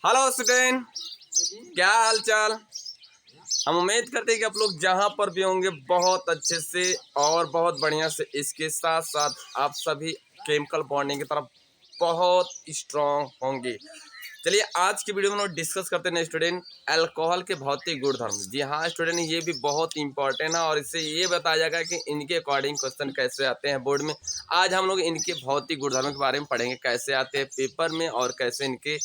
Hello student, क्या हाल चाल। हम उम्मीद करते हैं कि आप लोग जहां पर भी होंगे बहुत अच्छे से और बहुत बढ़िया से। इसके साथ साथ आप सभी केमिकल बॉन्डिंग की तरफ बहुत स्ट्रांग होंगे। चलिए आज की वीडियो में हम डिस्कस करते हैं स्टूडेंट अल्कोहल के भौतिक गुणधर्म। जी हाँ स्टूडेंट, ये भी बहुत इंपॉर्टेंट है और इससे ये बताया जाएगा कि इनके अकॉर्डिंग क्वेश्चन कैसे आते हैं बोर्ड में। आज हम लोग इनके भौतिक गुणधर्म के बारे में पढ़ेंगे, कैसे आते हैं पेपर में और कैसे इनके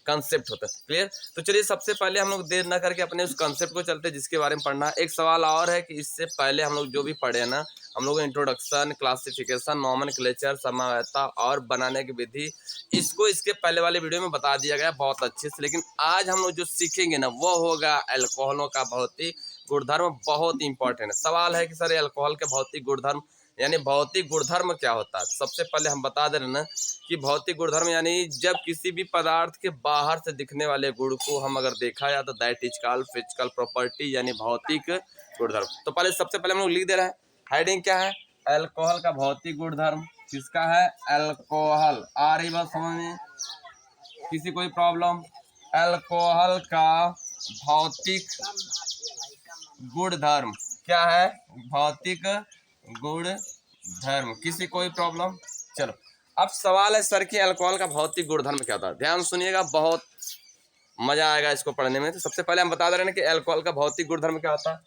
कंसेप्ट होता है। क्लियर। तो चलिए सबसे पहले हम लोग देर ना करके अपने उस कंसेप्ट को चलते हैं जिसके बारे में पढ़ना है। एक सवाल और है कि इससे पहले हम लोग जो भी पढ़े हैं ना, हम लोग इंट्रोडक्शन, क्लासिफिकेशन, नॉमेनक्लेचर, समावयवता और बनाने की विधि, इसको इसके पहले वाले वीडियो में बता दिया गया बहुत अच्छे से। लेकिन आज हम लोग जो सीखेंगे ना वो होगा अल्कोहलों का भौतिक गुणधर्म। बहुत इंपॉर्टेंट है। सवाल है कि सर अल्कोहल के भौतिक गुणधर्म यानी भौतिक गुणधर्म क्या होता है। सबसे पहले हम बता दे रहे ना कि भौतिक गुणधर्म यानी जब किसी भी पदार्थ के बाहर से दिखने वाले गुण को हम अगर देखा जाए तो that is called physical property यानी भौतिक गुणधर्म। तो पहले सबसे पहले हम लोग लिख दे रहे हैं, हेडिंग क्या है, अल्कोहल का भौतिक गुणधर्म। किसका है, अल्कोहल। आ रही बात समझ में, किसी कोई प्रॉब्लम। अल्कोहल का भौतिक गुणधर्म क्या है, भौतिक गुणधर्म। किसी कोई प्रॉब्लम। चलो अब सवाल है सर कि अल्कोहल का भौतिक गुणधर्म क्या होता है। ध्यान सुनिएगा, बहुत मजा आएगा इसको पढ़ने में। तो सबसे पहले हम बता दे रहे हैं कि अल्कोहल का भौतिक गुणधर्म क्या होता है।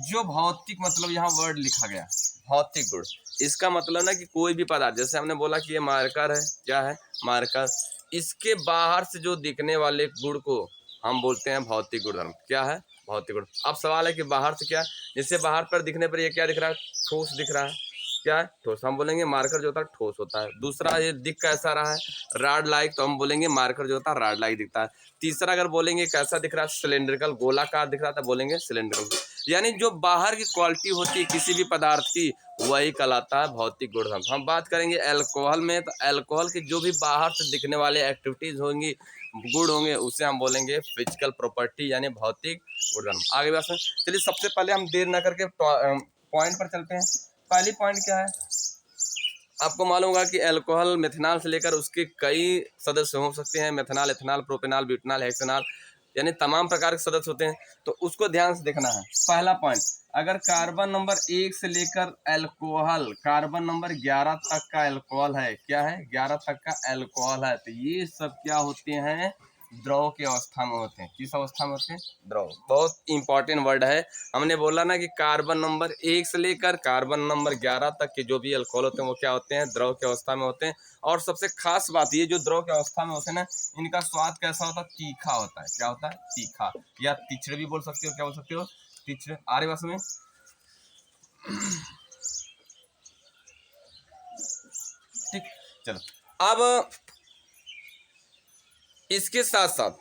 जो भौतिक मतलब यहाँ वर्ड लिखा गया भौतिक गुण, इसका मतलब ना कि कोई भी पदार्थ, जैसे हमने बोला कि ये मार्कर है, क्या है मार्कर, इसके बाहर से जो दिखने वाले गुण को हम बोलते हैं भौतिक गुणधर्म। क्या है, भौतिक गुण। अब सवाल है कि बाहर से क्या, जैसे बाहर पर दिखने पर ये क्या दिख रहा है, ठोस दिख रहा है। क्या है, ठोस। हम बोलेंगे मार्कर जो होता है ठोस होता है। दूसरा, ये दिख कैसा रहा है, राड लाइक, तो हम बोलेंगे मार्कर जो होता है राड लाइक दिखता है। तीसरा अगर बोलेंगे कैसा दिख रहा है, सिलेंड्रिकल गोलाकार दिख रहा था, बोलेंगे सिलेंड्रिकल। यानी जो बाहर की क्वालिटी होती है किसी भी पदार्थ की वही कहलाता है भौतिक गुणधर्म। हम बात करेंगे अल्कोहल में, तो अल्कोहल के जो भी बाहर से दिखने वाले एक्टिविटीज होंगी, गुण होंगे, उसे हम बोलेंगे फिजिकल प्रॉपर्टी यानी भौतिक गुणधर्म। आगे बात सुन। चलिए सबसे पहले हम देर ना करके पॉइंट पर चलते हैं। पहली पॉइंट क्या है, आपको मालूम होगा कि अल्कोहल मेथनॉल से लेकर उसके कई सदस्य हो सकते हैं। Methanol, ethanol, propanol, butanol, hexanol, यानी तमाम प्रकार के सदस्य होते हैं। तो उसको ध्यान से देखना है। पहला पॉइंट, अगर कार्बन नंबर 1 से लेकर अल्कोहल कार्बन नंबर 11 तक का अल्कोहल है, क्या है 11 तक का अल्कोहल है, तो ये सब क्या होते हैं, द्रव की अवस्था में होते हैं। किस अवस्था में होते हैं, द्रव। बहुत इंपॉर्टेंट वर्ड है। हमने बोला ना कि कार्बन नंबर 1 से लेकर कार्बन नंबर 11 तक के जो भी अल्कोहल होते हैं वो क्या होते हैं, द्रव की अवस्था में होते हैं। और सबसे खास बात ये, जो द्रव की अवस्था में होते हैं ना, इनका स्वाद कैसा होता है, तीखा होता है। क्या होता है, तीखा, या तीछड़ भी बोल सकते हो। क्या बोल सकते हो, तीछड़। आ रही बात में, ठीक। चलो अब इसके साथ साथ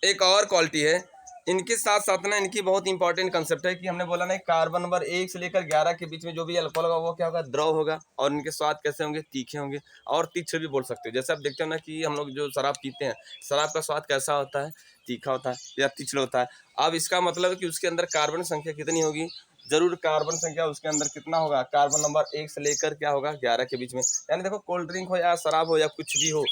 एक और क्वालिटी है, इनके साथ साथ ना इनकी बहुत इंपॉर्टेंट कंसेप्ट है कि हमने बोला ना कार्बन नंबर 1 से लेकर 11 के बीच में जो भी अल्कोहल होगा वो क्या होगा, द्रव होगा। और इनके स्वाद कैसे होंगे, तीखे होंगे। और तीक्ष्ण भी बोल सकते हो। जैसे आप देखते हो ना कि हम लोग जो शराब पीते हैं, शराब का स्वाद कैसा होता है, तीखा होता है या तीक्ष्ण होता है। अब इसका मतलब है कि उसके अंदर कार्बन संख्या कितनी होगी, जरूर कार्बन संख्या उसके अंदर कितना होगा, कार्बन नंबर 1 से लेकर क्या होगा 11 के बीच में। यानी देखो कोल्ड ड्रिंक हो या शराब हो या कुछ भी हो,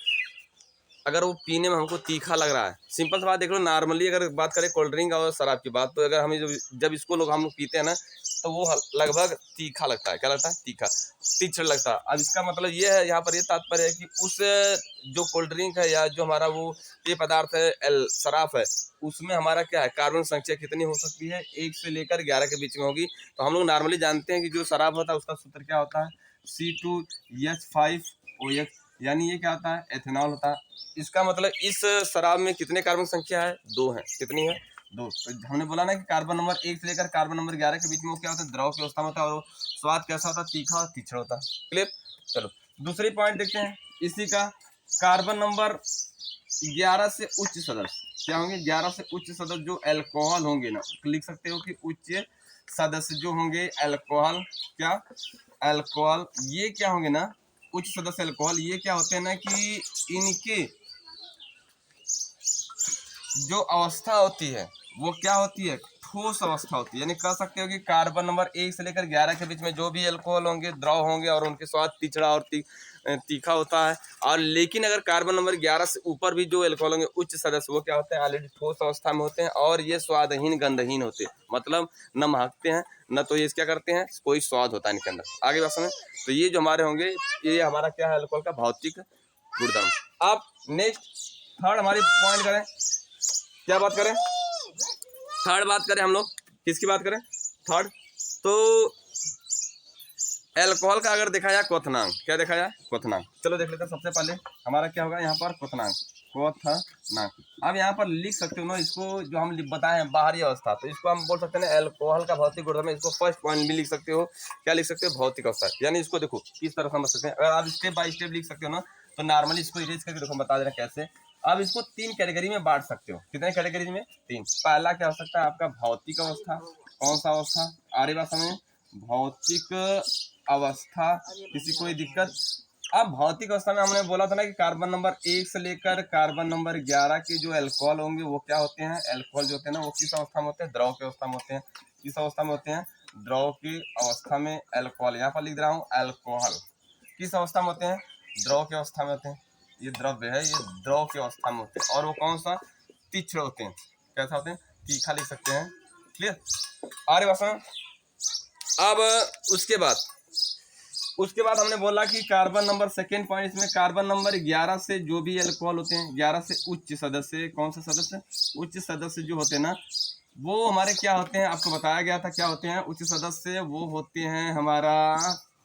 अगर वो पीने में हमको तीखा लग रहा है, सिंपल सा बात देख लो, नॉर्मली अगर बात करें कोल्ड ड्रिंक और शराब की बात, तो अगर हम जब इसको हम लोग पीते हैं ना, तो वो लगभग तीखा लगता है। क्या लगता है, तीखा, तीक्ष्ण लगता है। अब इसका मतलब ये है, यहाँ पर ये तात्पर्य है कि उस जो कोल्ड ड्रिंक है या जो हमारा वो ये पदार्थ है शराब है, उसमें हमारा क्या है, कार्बन संख्या कितनी हो सकती है, 1 से लेकर 11 के बीच में होगी। तो हम लोग नॉर्मली जानते हैं कि जो शराब होता है उसका सूत्र क्या होता है, C2H5OH, यानी ये क्या होता है, एथेनॉल होता है। इसका मतलब इस शराब में कितने कार्बन संख्या है, 2 है। कितनी है, 2। तो हमने बोला ना कि कार्बन नंबर 1 से लेकर कार्बन नंबर 11 के बीच में वो क्या होता है, द्रव की अवस्था में होता है। और स्वाद कैसा होता है, तीखा और तीक्ष्ण होता है। क्लियर। चलो दूसरी पॉइंट देखते हैं इसी का। कार्बन नंबर 11 से उच्च सदस्य क्या होंगे, 11 से उच्च सदस्य जो अल्कोहल होंगे ना, लिख सकते हो कि उच्च सदस्य जो होंगे अल्कोहल, क्या अल्कोहल, ये क्या होंगे ना, उच्च सदस्य अल्कोहल, ये क्या होते हैं ना कि इनके जो अवस्था होती है वो क्या होती है, ठोस अवस्था होती है, यानी कह सकते हो कि कार्बन नंबर 1 से लेकर 11 के बीच में जो भी अल्कोहल होंगे द्रव होंगे और उनके स्वाद तीखड़ा और तीखा होता है। और लेकिन अगर कार्बन नंबर 11 से ऊपर भी जो अल्कोहल होंगे उच्च सदस्य, वो क्या होते हैं, ऑलरेडी ठोस अवस्था में होते हैं और ये स्वादहीन गंधहीन होते हैं, मतलब न महकते हैं न तो ये क्या करते हैं, कोई स्वाद होता है इनके अंदर। आगे बात समझ। तो ये जो हमारे होंगे, ये हमारा क्या है, अल्कोहल का भौतिक गुणधर्म। अब नेक्स्ट थर्ड हमारी पॉइंट करें, क्या बात करें, थर्ड बात करें हम लोग, किसकी बात करें, थर्ड। तो अल्कोहल का अगर देखा जाए क्वथनांक, क्या देखा जाए, क्वथनांक। चलो देख लेते हैं। सबसे पहले हमारा क्या होगा यहाँ पर, क्वथनांक, क्वथनांक। अब यहाँ पर लिख सकते हो ना इसको, जो हम बताए हैं बाहरी अवस्था, तो इसको हम बोल सकते हैं अल्कोहल का भौतिक गुणधर्म। इसको फर्स्ट पॉइंट भी लिख सकते हो, क्या लिख सकते हो, भौतिक अवस्था। यानी इसको देखो किस तरह समझ सकते हैं, अगर आप स्टेप बाय स्टेप लिख सकते हो ना, तो नॉर्मली इसको इरेज करके देखो, बता देना कैसे। अब इसको 3 कैटेगरी में बांट सकते हो। कितने कैटेगरी में, 3। पहला क्या हो सकता है आपका भौतिक अवस्था। कौन सा अवस्था, आर्य भाषा में भौतिक अवस्था, किसी कोई दिक्कत। अब भौतिक अवस्था में हमने बोला था ना कि कार्बन नंबर 1 से लेकर कार्बन नंबर 11 के जो अल्कोहल होंगे वो क्या होते हैं, अल्कोहल जो होते हैं ना, वो किस अवस्था में होते हैं, द्रव की अवस्था में होते हैं। किस अवस्था में होते हैं, द्रव की अवस्था में अल्कोहल। यहाँ पर लिख रहा हूँ अल्कोहल किस अवस्था में होते हैं, द्रव की अवस्था में होते हैं। ये द्रव्य है, ये द्रव की अवस्था में होते हैं और वो कौन सा, तीक्ष्ण होते हैं। कैसा होते हैं, तीखा लिख सकते हैं। क्लियर, आर्य भाषा। अब उसके बाद हमने बोला कि कार्बन नंबर, सेकेंड पॉइंट इसमें, कार्बन नंबर 11 से जो भी अल्कोहल होते हैं, 11 से उच्च सदस्य, कौन सा सदस्य, उच्च सदस्य जो होते हैं ना, वो हमारे क्या होते हैं, आपको बताया गया था क्या होते हैं उच्च सदस्य, वो होते हैं हमारा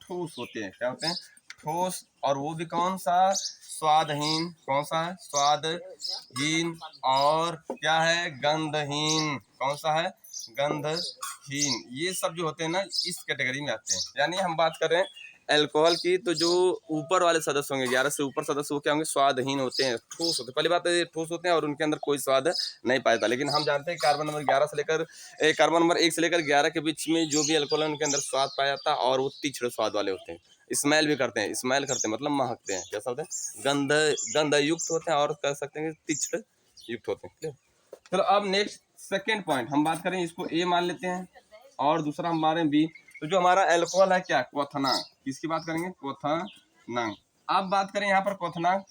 ठोस होते हैं। क्या होते हैं, ठोस। और वो भी कौन सा, स्वादहीन। कौन सा है, स्वादहीन। और क्या है, गंधहीन। कौन सा है, गंधहीन। ये सब जो होते हैं ना, इस कैटेगरी में आते हैं। यानी हम बात कर रहे हैं अल्कोहल की, तो जो ऊपर वाले सदस्य होंगे, 11 से ऊपर सदस्य, वो क्या होंगे, स्वादहीन होते हैं, ठोस होते हैं। पहली बात है ये ठोस होते हैं और उनके अंदर कोई स्वाद नहीं पाया जाता। लेकिन हम जानते हैं कार्बन नंबर 11 से लेकर कार्बन नंबर 1 से लेकर 11 के बीच में जो भी अल्कोहल है उनके अंदर स्वाद पाया जाता है और वो तीक्ष्ण स्वाद वाले होते हैं। स्मेल भी करते हैं, स्मेल करते हैं मतलब महकते हैं। कैसा होते हैं, गंध युक्त होते हैं और कह सकते हैं तीक्ष्ण युक्त होते हैं। क्लियर। चलो अब नेक्स्ट सेकेंड पॉइंट हम बात करें, इसको ए मान लेते हैं और दूसरा हम मारें बी। तो जो हमारा अल्कोहल है क्या, क्वथनांक। किसकी बात करेंगे, क्वथनांक। अब बात करें यहाँ पर क्वथनांक,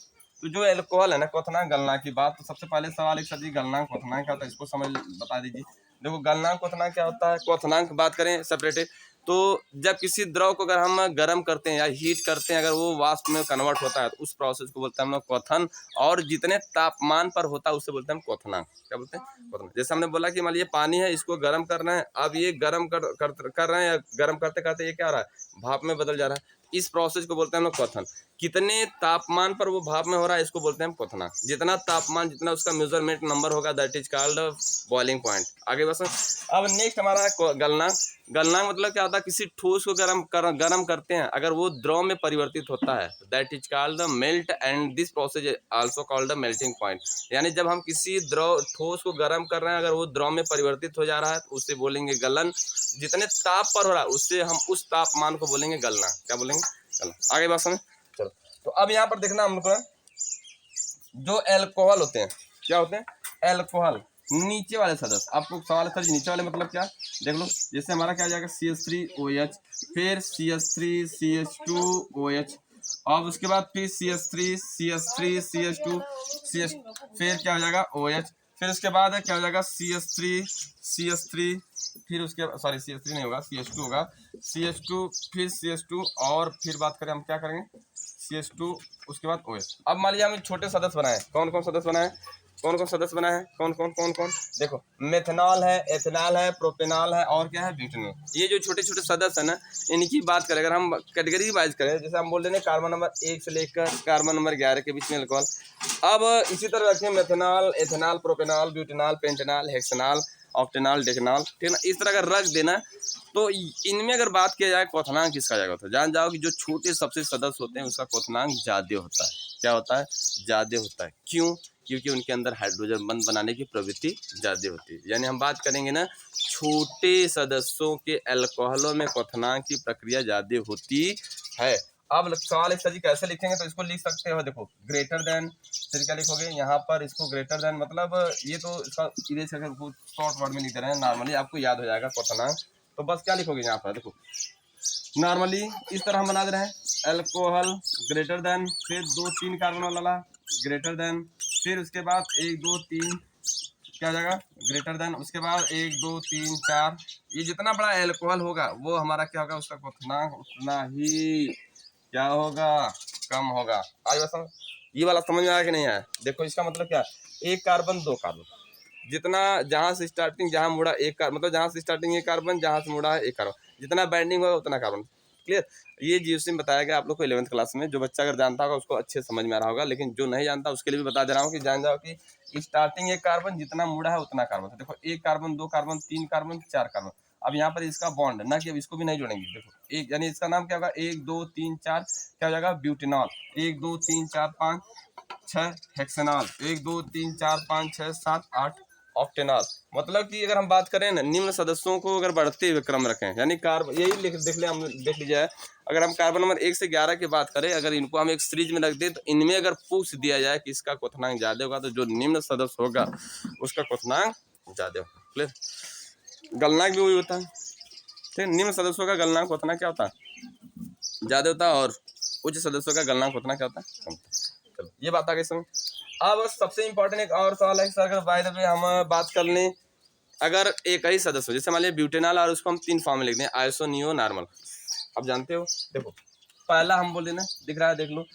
तो जो अल्कोहल है ना, क्वथनांक गलनांक की बात। तो सबसे पहले सवाल एक, सर जी गलनांक क्वथनांक क्या होता है, इसको समझ बता दीजिए। देखो गलनांक क्वथनांक क्या होता है, क्वथनांक बात करें सेपरेट। तो जब किसी द्रव को अगर हम गर्म करते हैं या हीट करते हैं, अगर वो वाष्प में कन्वर्ट होता है तो उस प्रोसेस को बोलते हैं हम लोग क्वथन। और जितने तापमान पर होता है उससे बोलते हैं हम क्वथनांक। क्या बोलते हैं, क्वथनांक। जैसे हमने बोला कि मान लीजिए पानी है, इसको गर्म करना है, अब ये गर्म कर रहे हैं, या गर्म करते करते ये क्या हो रहा है, भाप में बदल जा रहा है। इस प्रोसेस को बोलते हैं हम लोग क्वथन। कितने तापमान पर वो भाप में हो रहा है, इसको बोलते हैं हम क्वथनांक। जितना तापमान, जितना उसका मेजरमेंट नंबर होगा, that is called boiling point. आगे बस। अब नेक्स्ट हमारा गलनांक। गलनांक मतलब क्या होता है, किसी ठोस को गरम करते हैं, अगर वो द्रव में परिवर्तित होता है, that is called the melt and this process also called the melting point. यानी जब हम किसी द्रव ठोस को गर्म कर रहे हैं, अगर वो द्रव में परिवर्तित हो जा रहा है तो उससे बोलेंगे गलन। जितने ताप पर हो रहा है उससे हम उस तापमान को बोलेंगे गलना। क्या बोलेंगे, गलना। आगे बात समझ। चलो तो अब यहाँ पर देखना हम लोग, जो अल्कोहल होते हैं, क्या होते हैं, अल्कोहल नीचे वाले सदस्य। आपको सवाल है सर जी नीचे वाले मतलब क्या, देख लो। जैसे हमारा क्या आ जाएगा, CH3OH, फिर CH3CH2OH, और उसके बाद फिर CH3CH2 CH, फिर क्या हो जाएगा OH, फिर उसके बाद क्या हो जाएगा CH3, फिर उसके सॉरी CH3 नहीं होगा, CH2 होगा, CH2, फिर CH2, और फिर बात करें हम क्या करेंगे, CH2, उसके बाद OH। अब मान लीजिए हम छोटे सदस्य बनाए, कौन कौन सदस्य बनाए, कौन कौन सदस्य बनाए हैं, कौन कौन देखो, मेथनॉल है, एथेनॉल है, प्रोपेनॉल है, और क्या है, ब्यूटेनॉल। ये जो छोटे छोटे सदस्य है ना, इनकी बात करें अगर हम कैटेगरी वाइज करें, जैसे हम बोल रहे हैं कार्बन नंबर 1 से लेकर कार्बन नंबर 11 के बीच में अल्कोहल। अब इसी तरह रखें methanol, ethanol, propanol, butanol, pentanol, hexanol, octanol, डेकेनॉल, ठीक है ना। इस तरह का रख देना। तो इनमें अगर बात किया जाए क्वथनांक किसका जाएगा, तो जान जाओ कि जो छोटे सबसे सदस्य होते हैं उसका क्वथनांक ज्यादा होता है। क्या होता है, ज्यादा होता है। क्यों, क्योंकि उनके अंदर हाइड्रोजन बंध बनाने की प्रवृत्ति ज्यादा होती है। यानी हम बात करेंगे ना, छोटे सदस्यों के अल्कोहलों में क्वथनांक की प्रक्रिया ज्यादा होती है। अब सवाल है सर जी कैसे लिखेंगे, तो इसको लिख सकते हो, देखो ग्रेटर देन फिर क्या लिखोगे यहाँ पर इसको ग्रेटर देन, मतलब ये तो इसका इरेज करके शॉर्ट वर्ड में लिख दे रहे हैं, नॉर्मली आपको याद हो जाएगा क्वेश्चन। तो बस क्या लिखोगे यहाँ पर, देखो नॉर्मली इस तरह हम बना दे रहे हैं, अल्कोहल ग्रेटर देन, फिर 2 3 कार्बन वाला ग्रेटर देन, फिर उसके बाद 1 2 3 क्या हो जाएगा ग्रेटर देन, उसके बाद 1 2 3 4, ये जितना बड़ा अल्कोहल होगा वो हमारा क्या होगा, उसका क्वथनांक उतना ही क्या होगा, कम होगा। आज बस ये वाला समझ में आया कि नहीं आया? देखो इसका मतलब क्या, एक कार्बन 2 कार्बन, जितना जहाँ से स्टार्टिंग, जहाँ मुड़ा एक कार्बन, मतलब जहाँ से स्टार्टिंग एक कार्बन, जहाँ से मुड़ा है एक कार्बन, जितना बाइंडिंग होगा उतना कार्बन। क्लियर? ये जीओसी में बताया गया आप लोग को 11th क्लास में। जो बच्चा अगर जानता होगा उसको अच्छे समझ में आ रहा होगा, लेकिन जो नहीं जानता उसके लिए भी बता दे रहा हूँ कि जान जाओ कि स्टार्टिंग एक कार्बन, जितना मुड़ा है उतना कार्बन। तो देखो 1 कार्बन 2 कार्बन 3 कार्बन 4 कार्बन। अब यहाँ पर इसका बॉन्ड ना कि अब इसको भी नहीं जोड़ेंगे, देखो एक, यानी इसका नाम क्या होगा, 1 2 3 4 क्या हो जाएगा, ब्यूटेनॉल। 1 2 3 4 5 6 हेक्सेनॉल। 1 2 3 4 5 6 7 8 ऑक्टेनॉल। मतलब कि अगर हम बात करें ना, निम्न सदस्यों को अगर बढ़ते हुए क्रम रखें, यानी कार्बन, यही देख लीजिए, अगर हम कार्बन नंबर 1 से 11 की बात करें, अगर इनको हम एक सीरीज में रख दें, तो इनमें अगर पूछ दिया जाए कि इसका क्वथनांक ज्यादा होगा, तो जो निम्न सदस्य होगा उसका क्वथनांक ज्यादा होगा। क्लियर? गलनांक भी वही होता है, ठीक। निम्न सदस्यों का गलनांक क्वथनांक क्या होता है, ज्यादा होता है, और उच्च सदस्यों का गलनांक क्वथनांक क्या होता है, कम। चलो ये बात आ गई समझ। अब सबसे इंपॉर्टेंट एक और सवाल है सर, अगर बाय द वे हम बात कर लें, अगर एक ही सदस्य हो, जैसे मान लिया ब्यूटेनॉल, और उसको हम 3 फॉर्म में लिख दें, आइसो नियो नॉर्मल। आप जानते हो, देखो पहला हम बोले ना, दिख रहा है देख लो,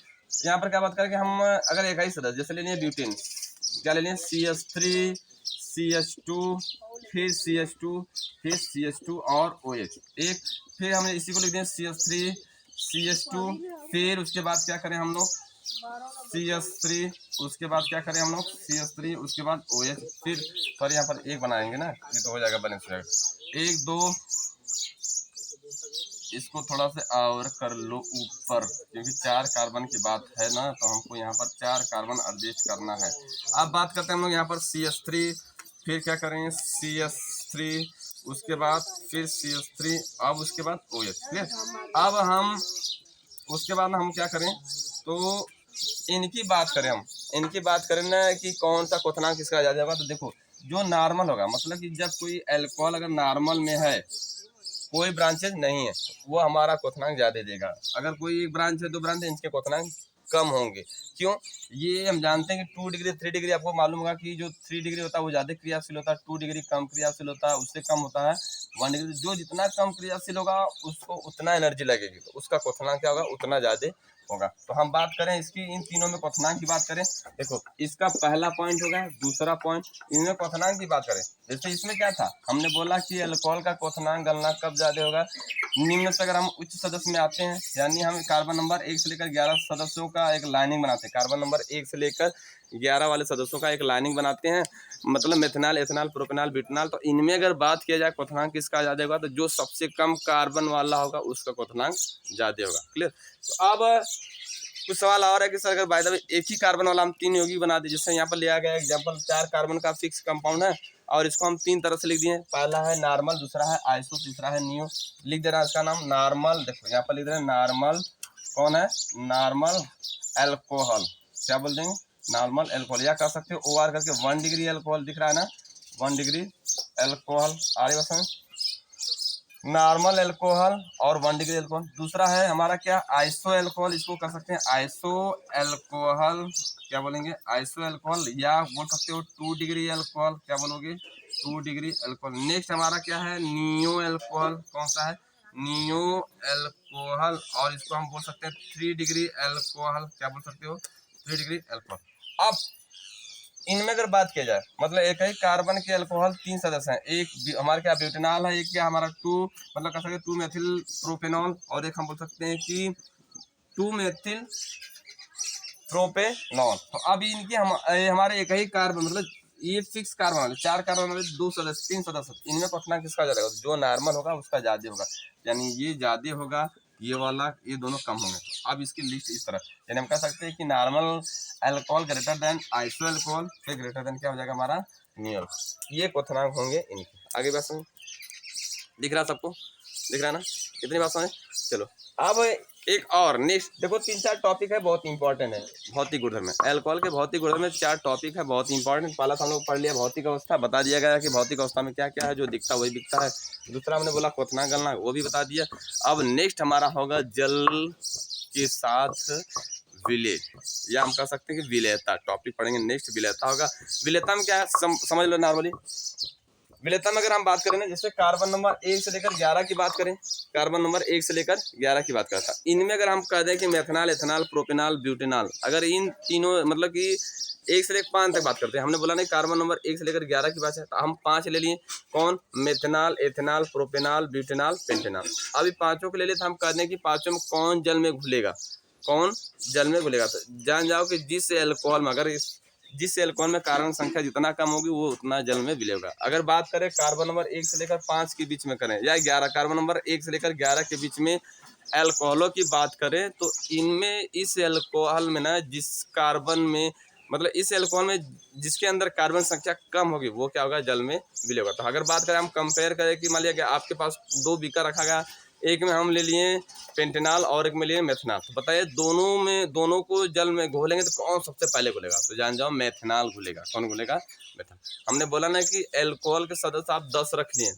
यहाँ पर क्या बात करें कि हम अगर एक ही सदस्य, जैसे ले लिए ब्यूटेन, क्या ले लिए, CH3 CH2 फिर CH2 फिर CH2 और OH एक, फिर हमने इसी को लिख दिया CH3 CH2, फिर उसके बाद क्या करें हम लोग, CH3, उसके बाद क्या करें हम लोग, CH3, उसके बाद OH, फिर सॉरी यहाँ पर एक बनाएंगे ना, ये तो हो जाएगा बैलेंस हो जाएगा, 1 2, इसको थोड़ा सा और कर लो ऊपर, क्योंकि 4 कार्बन की बात है ना, तो हमको यहाँ पर 4 कार्बन एडजस्ट करना है। अब बात करते हैं हम लोग यहाँ पर CH3, फिर क्या करेंगे CH3, उसके बाद फिर CH3, अब उसके बाद OH। क्लियर? अब हम उसके बाद हम क्या करें, तो इनकी बात करें, हम इनकी बात करें ना कि कौन सा क्वथनांक किसका ज्यादा होगा, तो देखो जो नॉर्मल होगा, मतलब कि जब कोई अल्कोहल अगर नॉर्मल में है, कोई ब्रांचेज नहीं है, वो हमारा क्वथनांक ज्यादा देगा। अगर कोई एक ब्रांच है, 2 ब्रांच है, इनके क्वथनांक कम होंगे। क्यों? ये हम जानते हैं कि 2 डिग्री 3 डिग्री, आपको मालूम होगा कि जो 3 डिग्री होता है वो ज्यादा क्रियाशील होता है, 2 डिग्री कम क्रियाशील होता है, उससे कम होता है 1 डिग्री। जो जितना कम क्रियाशील होगा उसको उतना एनर्जी लगेगी, तो उसका क्वथनांक क्या होगा, उतना ज्यादा होगा। तो हम बात करें इसकी, इन तीनों में क्वथनांक की बात करें, देखो इसका पहला पॉइंट होगा, दूसरा पॉइंट, इनमें क्वथनांक की बात करें, जैसे इसमें क्या था, हमने बोला कि अल्कोहल का क्वथनांक गलनांक कब ज्यादा होगा, निम्न से अगर हम उच्च सदस्य में आते हैं, यानी हम कार्बन नंबर 1 से लेकर 11 सदस्यों का एक लाइनिंग बनाते हैं, कार्बन नंबर 1 से लेकर 11 वाले सदस्यों का एक लाइनिंग बनाते हैं, मतलब मेथनॉल एथेनॉल प्रोपेनॉल ब्यूटेनॉल। तो इनमें अगर बात किया जाए क्वथनांक किसका ज्यादा होगा, तो जो सबसे कम कार्बन वाला होगा उसका क्वथनांक ज्यादा होगा। क्लियर? तो अब कुछ सवाल और है कि सर अगर बाय द वे एक ही कार्बन वाला हम 3 यौगिक बना दें, जैसे यहाँ पर लिया गया एग्जांपल, 4 कार्बन का फिक्स कंपाउंड है, और इसको हम 3 तरह से लिख दिए, पहला है नॉर्मल, दूसरा है आइसो, तीसरा है नियो। लिख दे रहा है इसका नाम नॉर्मल, देखो यहाँ पर लिख रहे हैं नॉर्मल, कौन है, नॉर्मल एल्कोहल, क्या बोल देंगे, नॉर्मल एल्कोहल, या कह सकते हो OR करके 1 डिग्री एल्कोहल, दिख रहा है ना, 1 डिग्री एल्कोहल, आ रही बस नॉर्मल एल्कोहल और 1 डिग्री एल्कोहल। दूसरा है हमारा क्या, आइसो एल्कोहल, इसको कर सकते हैं आइसो एल्कोहल, क्या बोलेंगे, आइसो एल्कोहल, या बोल सकते हो 2 डिग्री एल्कोहल, क्या बोलोगे, 2 डिग्री एल्कोहल। नेक्स्ट हमारा क्या है, नियो एल्कोहल, कौन सा है, नियो एल्कोहल, और इसको हम बोल सकते हैं 3 डिग्री एल्कोहल, क्या बोल सकते हो, 3 डिग्री एल्कोहल। अब इनमें अगर बात किया जाए, मतलब एक ही कार्बन के अल्कोहल 3 सदस्य हैं, एक हमारे क्या ब्यूटेनॉल है, एक क्या हमारा 2, मतलब कह सकते हैं 2 मेथिल प्रोपेनॉल, और एक हम बोल सकते हैं कि 2 मेथिल प्रोपेनॉल। तो अब इनकी हमारे एक ही कार्बन, मतलब ये फिक्स कार्बन वाले 4 कार्बन वाले 2 सदस्य 3 सदस्य, इनमें क्वथनांक किसका ज्यादा होगा, जो नॉर्मल होगा उसका ज्यादा होगा, यानी ये ज्यादा होगा, ये वाला, ये दोनों कम होंगे। तो अब इसकी लिस्ट इस तरह, यानी हम कह सकते हैं कि normal alcohol greater than iso alcohol, फिर ग्रेटर देन क्या हो जाएगा हमारा नियल, ये क्वथनांक होंगे इनके। आगे बात समझ, दिख रहा सबको, दिख रहा ना, इतनी बात समझ। चलो अब एक और नेक्स्ट देखो 3-4 टॉपिक है बहुत इंपॉर्टेंट है भौतिक गुणधर्म में। अल्कोहल के भौतिक गुणधर्म में 4 टॉपिक है बहुत इंपॉर्टेंट। पहला तो हम लोग पढ़ लिया भौतिक अवस्था, बता दिया गया कि भौतिक अवस्था में क्या क्या है, जो दिखता वही दिखता है। दूसरा हमने बोला क्वथना गलना, वो भी बता दिया। अब नेक्स्ट हमारा होगा जल के साथ विलय, या हम कह सकते हैं कि विलयता टॉपिक पढ़ेंगे नेक्स्ट। विलयता होगा, विलयता में क्या है समझ लो नॉर्मली। विलेयता में अगर हम बात करें ना, जैसे कार्बन नंबर 1 से लेकर 11 की बात करें, कार्बन नंबर 1 से लेकर 11 की बात करता, इनमें अगर हम कह दें कि मेथनॉल, एथेनॉल, प्रोपेनॉल, ब्यूटेनॉल, अगर इन तीनों मतलब कि 1 से लेकर 5 तक बात करते हैं, हमने बोला नहीं कार्बन नंबर 1 से लेकर 11 की बात है, तो हम 5 ले लिए। कौन? Methanol, ethanol, propanol, butanol, pentanol. अभी पाँचों को ले लिए तो हम कह दें कि पाँचों में कौन जल में घुलेगा, कौन जल में घुलेगा। तो जान जाओ कि जिस एल्कोहल में अगर जिस एल्कोहल में कार्बन संख्या जितना कम होगी वो उतना जल में विलेगा। अगर बात करें कार्बन नंबर 1 से लेकर 5 के बीच में करें, या 11 कार्बन नंबर 1 से लेकर 11 के बीच में एल्कोहलों की बात करें, तो इनमें इस एल्कोहल में ना जिस कार्बन में मतलब इस एल्कोहल में जिसके अंदर कार्बन संख्या कम होगी वो क्या होगा, जल में विलय होगा। तो अगर बात करें हम कंपेयर करें कि मान लिया कि आपके पास 2 बीकर रखा गया, एक में हम ले लिए पेंटेनॉल और एक में लिए मेथनॉल, तो बताइए दोनों को जल में घोलेंगे तो कौन सबसे पहले घुलेगा? तो जान जाओ मेथनॉल घुलेगा। कौन घुलेगा? मेथनॉल। हमने बोला ना कि एल्कोहल के सदस्य आप 10 रख लिए,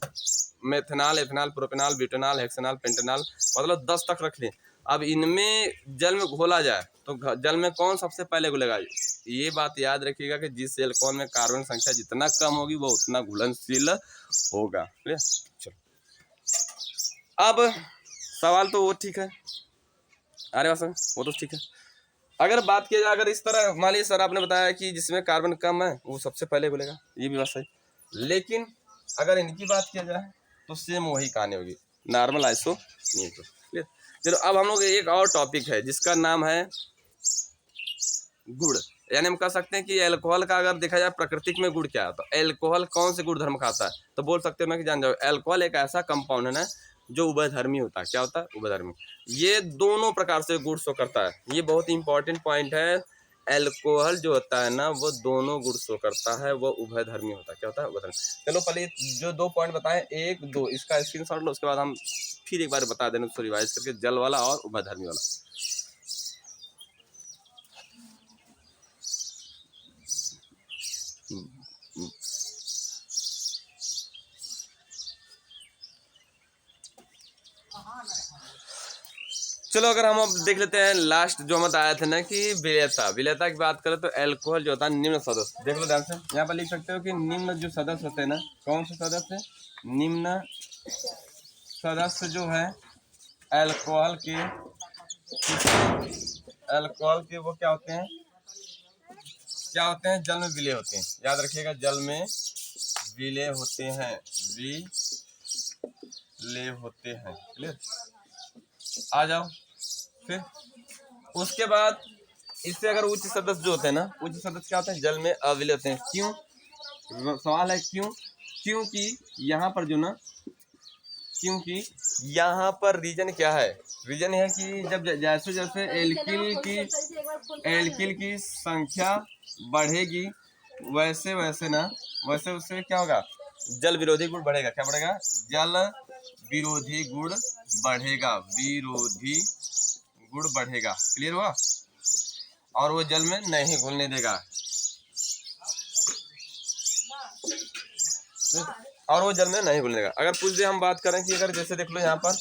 methanol, ethanol, propanol, butanol, hexanol, pentanol, मतलब 10 तक रख लिए। अब इनमें जल में घोला जाए तो जल में कौन सबसे पहले घुलेगा? ये बात याद रखिएगा कि जिस एल्कोहल में कार्बन संख्या जितना कम होगी वो उतना घुलनशील होगा। क्लियर? चलो अब सवाल तो वो ठीक है, अरे सर वो तो ठीक है। अगर बात किया जाए, अगर इस तरह मान लीजिए सर आपने बताया कि जिसमें कार्बन कम है वो सबसे पहले घुलेगा, ये भी बात सही, लेकिन अगर इनकी बात किया जाए तो सेम वही कहानी होगी, नॉर्मल आइसो नहीं तो। क्लियर? चलो अब हम लोग एक और टॉपिक है जिसका नाम है गुड़, यानी हम कह सकते हैं कि एल्कोहल का अगर देखा जाए प्राकृतिक में गुड़ क्या है, तो एल्कोहल कौन से गुण धर्म खाता है, तो बोल सकते हो ना कि जान जाओ एल्कोहल एक ऐसा कंपाउंड है ना जो उभयधर्मी होता है। क्या होता है? उभयधर्मी। ये दोनों प्रकार से गुण शो करता है, ये बहुत इंपॉर्टेंट पॉइंट है। एल्कोहल जो होता है ना वो दोनों गुण शो करता है, वो उभयधर्मी होता है। क्या होता है? उभयधर्मी। चलो पहले जो 2 पॉइंट बताएं, 1, 2 इसका स्क्रीनशॉट लो, उसके बाद हम फिर एक बार बता देना उसको रिवाइज करके, जल वाला और उभयधर्मी वाला। चलो अगर हम अब देख लेते हैं लास्ट जो हम बताया थे ना कि विलेयता की बात करें तो एल्कोहल जो होता है निम्न सदस्य, देख लो ध्यान से, यहाँ पर लिख सकते हो कि निम्न जो सदस्य होते हैं ना, कौन से सदस्य? निम्न सदस्य जो है एल्कोहल के वो क्या होते हैं, जल में विलय होते हैं। याद रखिएगा, जल में विलय होते हैं, विलय होते हैं। क्लियर? आ जाओ फिर उसके बाद इससे अगर उच्च सदस्य जो होते हैं ना, उच्च सदस्य क्या होते हैं? जल में अविलय होते हैं। क्यों? सवाल है क्यों? क्योंकि यहाँ पर जो ना, क्योंकि यहाँ पर रीजन क्या है? रीजन है कि जब जैसे जैसे एल्किल की संख्या बढ़ेगी वैसे वैसे ना, वैसे वैसे क्या होगा? जल विरोधी गुण बढ़ेगा। क्या बढ़ेगा? जल विरोधी गुण बढ़ेगा, विरोधी गुण बढ़ेगा। क्लियर हुआ? और वो जल में नहीं घुलने देगा, और वो जल में नहीं घुलने देगा। अगर पूछ दे हम बात करें कि अगर जैसे देख लो यहाँ पर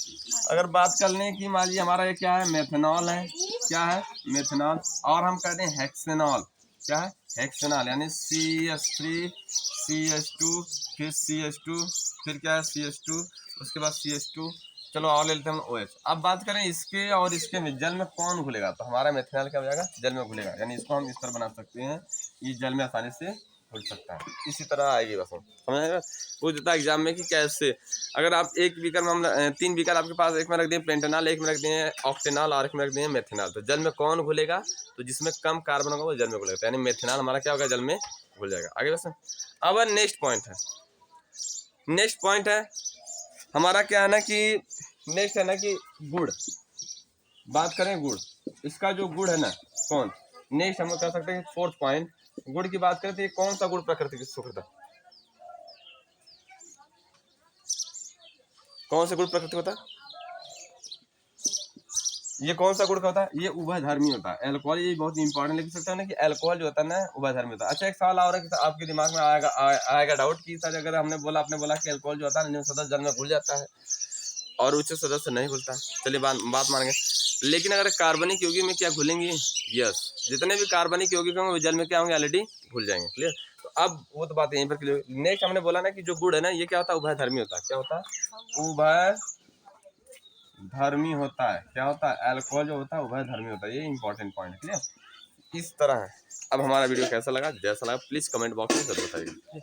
अगर बात कर लें कि मान लीजिए हमारा ये क्या है? मेथनॉल है। क्या है? मेथनॉल। और हम कहते हैं हेक्सेनॉल। क्या है? हेक्सेनॉल, यानी CH3 CH2 फिर CH2 फिर क्या है? CH2, उसके बाद CH2। चलो और ले लेते हैं हम OH। अब बात करें इसके और इसके में जल में कौन घुलेगा, तो हमारा मेथनॉल क्या हो जाएगा? जल में घुलेगा। यानी इसको हम इस तरह बना सकते हैं, ये जल में आसानी से घुल सकता है। इसी तरह आएगी बस, समझ आएगा? पूछ देता है एग्जाम में कि कैसे, अगर आप एक बीकर में हम 3 बीकर आपके पास, एक में रख दिए पेंटेनॉल, एक में रख दिए ऑक्टेनॉल और एक में रख दिए मेथनॉल, तो जल में कौन घुलेगा? तो जिसमें कम कार्बन होगा वो जल में घुलेगा, यानी मेथनॉल हमारा क्या होगा? जल में घुल जाएगा। आगे बस। अब नेक्स्ट पॉइंट है हमारा क्या है ना कि नेक्स्ट है ना कि गुड़। बात करें गुड़, इसका जो गुड़ है ना कौन, नेक्स्ट हम लोग कह सकते हैं 4th पॉइंट, गुड़ की बात करें तो ये कौन सा गुड़ प्रकृति शो करता है? कौन सा गुड़ प्रकृति होता है? ये कौन सा गुण का होता है? ये उभयधर्मी होता है। अल्कोहल ये बहुत इंपॉर्टेंट लिख सकते हो ना कि अल्कोहल जो होता है ना उभयधर्मी होता है। अच्छा एक सवाल और है कि आपके दिमाग में आएगा डाउट कि सर अगर आपने बोला कि अल्कोहल जो होता है निम्न सदस्य जल में घुल जाता है और उच्च सदस्य नहीं घुलता है। चलिए बात मान गए, लेकिन अगर कार्बनिक यौगिक में क्या घुलेंगी? यस, जितने भी कार्बनिक यौगिक होंगे जल में क्या होंगे? ऑलरेडी घुल जाएंगे। क्लियर? तो अब वो तो बात यहीं पर क्लियर। नेक्स्ट हमने बोला ना कि जो गुड़ है ना ये क्या होता है? उभयधर्मी होता है। क्या होता है? उभयधर्मी होता है। क्या होता है? अल्कोहल जो होता है उभयधर्मी होता है। ये इंपॉर्टेंट पॉइंट है। क्लियर? इस तरह है। अब हमारा वीडियो कैसा लगा, जैसा लगा प्लीज कमेंट बॉक्स में जरूर बताइए।